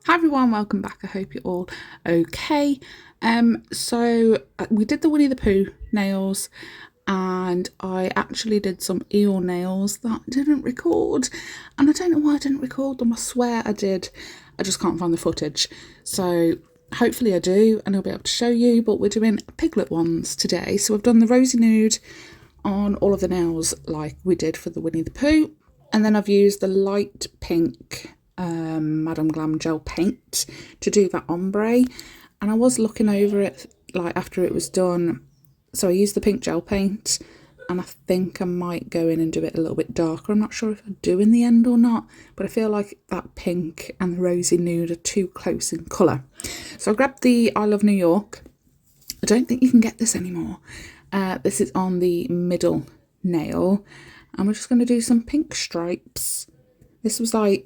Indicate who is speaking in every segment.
Speaker 1: Hi everyone, welcome back. I hope you're all okay. So we did the Winnie the Pooh nails, and I actually did some eel nails that I didn't record, and I don't know why I didn't record them. I swear I did. I just can't find the footage. So hopefully I do, and I'll be able to show you. But we're doing Piglet ones today. So I've done the rosy nude on all of the nails like we did for the Winnie the Pooh, and then I've used the light pink Madame Glam gel paint to do that ombre. And I was looking over it like after it was done, so I used the pink gel paint, and I think I might go in and do it a little bit darker. I'm not sure if I do in the end or not, but I feel like that pink and the rosy nude are too close in colour. So I grabbed the I Love New York. I don't think you can get this anymore. This is on the middle nail, and we're just going to do some pink stripes. This was like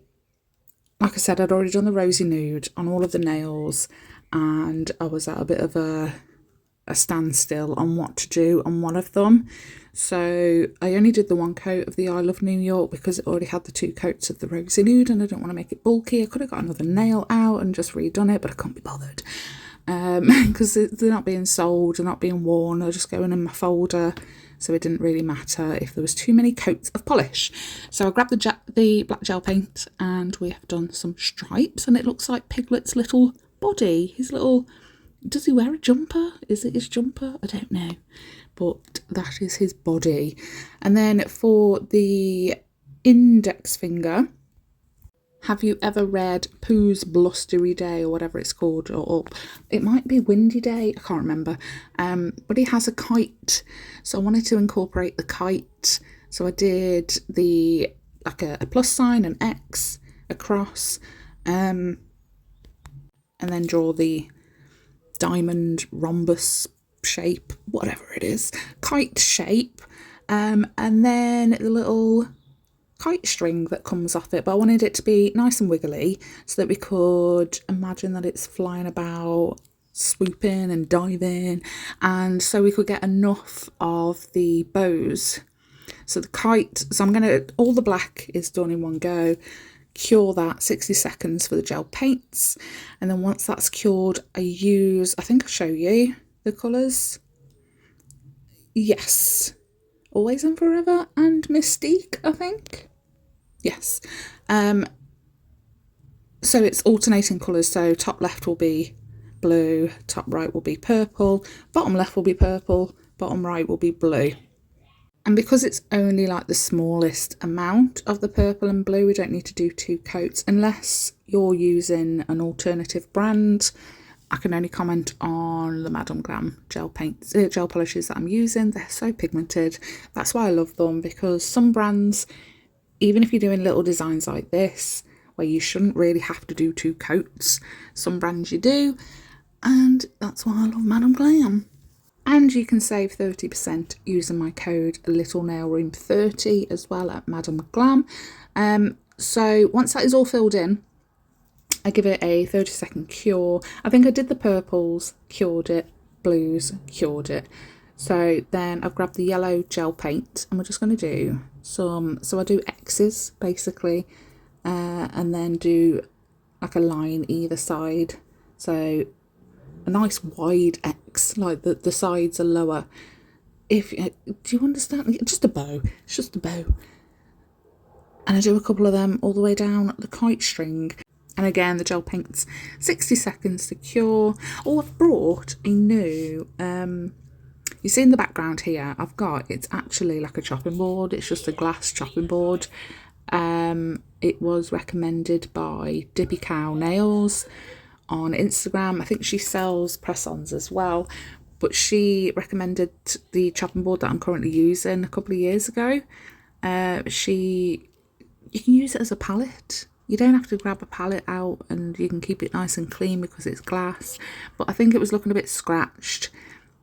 Speaker 1: I said, I'd already done the rosy nude on all of the nails, and I was at a bit of a standstill on what to do on one of them. So I only did the one coat of the I Love New York because it already had the two coats of the rosy nude, and I didn't want to make it bulky. I could have got another nail out and just redone it, but I couldn't be bothered because they're not being sold, they're not being worn, they're just going in my folder. So it didn't really matter if there was too many coats of polish. So I grabbed the black gel paint, and we have done some stripes, and it looks like Piglet's little body. His little, does he wear a jumper? Is it his jumper? I don't know, but that is his body. And then for the index finger, have you ever read Pooh's Blustery Day, or whatever it's called? Or it might be Windy Day, I can't remember. But he has a kite, so I wanted to incorporate the kite. So I did the like a plus sign, an X, a cross, and then draw the diamond rhombus shape, whatever it is, kite shape, and then the little kite string that comes off it. But I wanted it to be nice and wiggly so that we could imagine that it's flying about, swooping and diving, and so we could get enough of the bows. So the kite, so I'm gonna, all the black is done in one go, cure that 60 seconds for the gel paints, and then once that's cured, I think I'll show you the colours. Yes, Always and Forever and Mystique, I think. Yes. So it's alternating colours, so top left will be blue, top right will be purple, bottom left will be purple, bottom right will be blue. And because it's only like the smallest amount of the purple and blue, we don't need to do two coats unless you're using an alternative brand. I can only comment on the Madame Glam gel polishes that I'm using. They're so pigmented. That's why I love them, because some brands, even if you're doing little designs like this, where you shouldn't really have to do two coats, some brands you do, and that's why I love Madame Glam. And you can save 30% using my code LittleNailRoom30 as well at Madame Glam. So once that is all filled in, I give it a 30-second cure. I think I did the purples, cured it, blues, cured it. So then I've grabbed the yellow gel paint, and we're just going to do some, so I do X's basically, and then do like a line either side. So a nice wide X, like the sides are lower. Do you understand? Just a bow. It's just a bow. And I do a couple of them all the way down the kite string. And again, the gel paint's 60 seconds to cure. Oh, I've brought a new, you see in the background here, it's actually like a chopping board. It's just a glass chopping board. It was recommended by Dippy Cow Nails on Instagram. I think she sells press-ons as well, but she recommended the chopping board that I'm currently using a couple of years ago. You can use it as a palette. You don't have to grab a palette out, and you can keep it nice and clean because it's glass. But I think it was looking a bit scratched,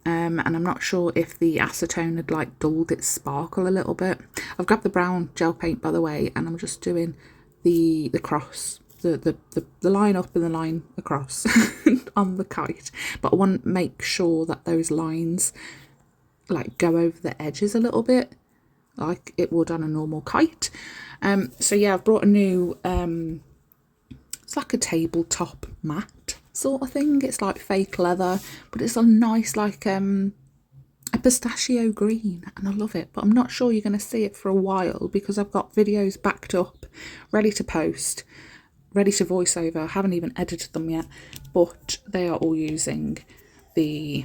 Speaker 1: and I'm not sure if the acetone had like dulled its sparkle a little bit. I've grabbed the brown gel paint, by the way, and I'm just doing the cross, the line up and the line across on the kite. But I want to make sure that those lines like go over the edges a little bit, like it would on a normal kite. So yeah, I've brought a new It's like a tabletop mat sort of thing. It's like fake leather, but it's a nice like a pistachio green, and I love it. But I'm not sure you're going to see it for a while because I've got videos backed up, ready to post, ready to voice over. I haven't even edited them yet, but they are all using the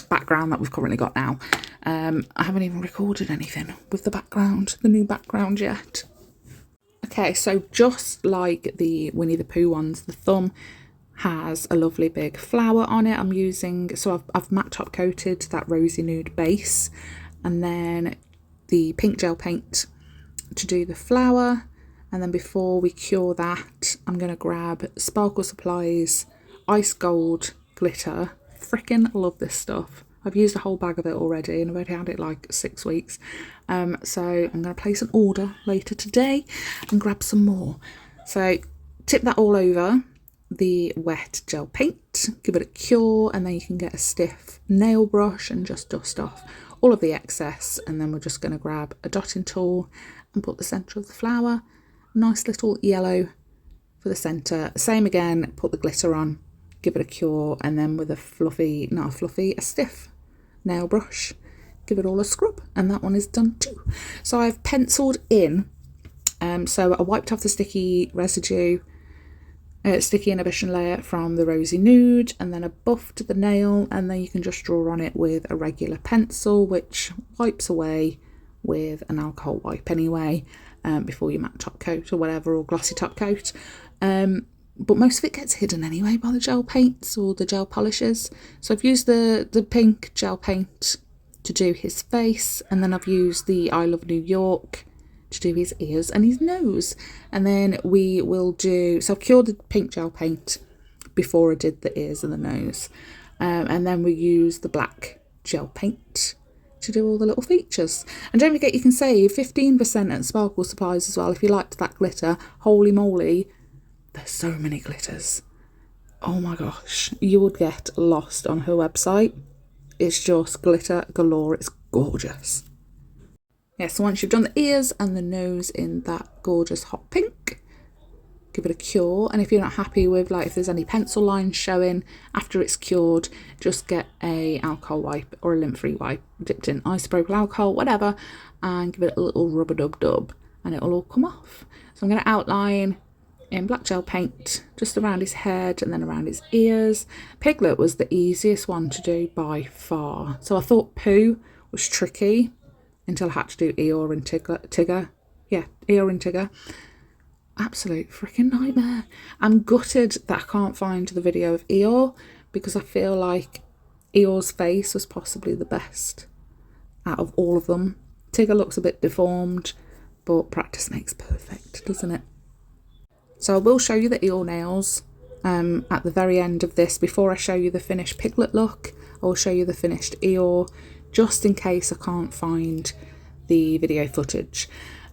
Speaker 1: background that we've currently got now. I haven't even recorded anything with the background, the new background yet. Okay, so just like the Winnie the Pooh ones, the thumb has a lovely big flower on it. I'm using, so I've matte top coated that rosy nude base, and then the pink gel paint to do the flower. And then before we cure that, I'm going to grab Sparkle Supplies Ice Gold Glitter. Freaking love this stuff. I've used a whole bag of it already and I've only had it like 6 weeks. So I'm going to place an order later today and grab some more. So tip that all over the wet gel paint, give it a cure, and then you can get a stiff nail brush and just dust off all of the excess. And then we're just going to grab a dotting tool and put the centre of the flower. Nice little yellow for the centre. Same again, put the glitter on, give it a cure, and then with a fluffy, not a fluffy, a stiff nail brush, give it all a scrub, and that one is done too. So I've penciled in, so I wiped off the sticky residue, sticky inhibition layer from the rosy nude, and then I buffed the nail, and then you can just draw on it with a regular pencil, which wipes away with an alcohol wipe anyway, before you matte top coat or whatever, or glossy top coat. But most of it gets hidden anyway by the gel paints or the gel polishes. So I've used the pink gel paint to do his face, and then I've used the I Love New York to do his ears and his nose. And then we will do, so I've cured the pink gel paint before I did the ears and the nose. And then we use the black gel paint to do all the little features. And don't forget, you can save 15% at Sparkle Supplies as well if you liked that glitter. Holy moly, there's so many glitters. Oh my gosh, you would get lost on her website. It's just glitter galore. It's gorgeous. Yeah, so once you've done the ears and the nose in that gorgeous hot pink, give it a cure. And if you're not happy with, like, if there's any pencil lines showing after it's cured, just get a alcohol wipe or a lint-free wipe dipped in isopropyl alcohol, whatever, and give it a little rub-a-dub-dub, and it'll all come off. So I'm going to outline in black gel paint just around his head and then around his ears. Piglet was the easiest one to do by far. So I thought Pooh was tricky until I had to do Eeyore and Tigger. Yeah, Eeyore and Tigger. Absolute freaking nightmare. I'm gutted that I can't find the video of Eeyore, because I feel like Eeyore's face was possibly the best out of all of them. Tigger looks a bit deformed, but practice makes perfect, doesn't it? So I will show you the Eeyore nails at the very end of this. Before I show you the finished Piglet look, I will show you the finished Eeyore, just in case I can't find the video footage.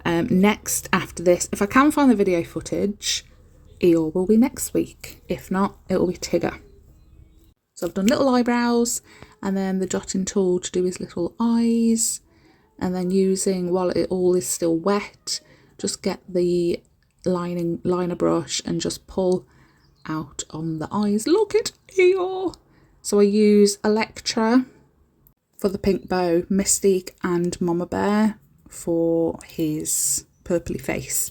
Speaker 1: Next, after this, if I can find the video footage, Eeyore will be next week. If not, it will be Tigger. So I've done little eyebrows, and then the dotting tool to do his little eyes, and then using, while it all is still wet, just get the liner brush and just pull out on the eyes. Look at Eeyore. So I use Electra for the pink bow, Mystique and Mama Bear for his purpley face.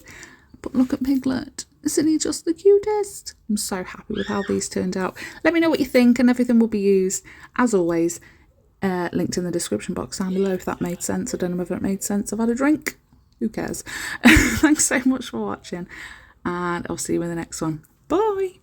Speaker 1: But look at Piglet. Isn't he just the cutest? I'm so happy with how these turned out. Let me know what you think, and everything will be used, as always, linked in the description box down below, if that made sense. I don't know if it made sense. I've had a drink. Who cares? Thanks so much for watching, and I'll see you in the next one. Bye.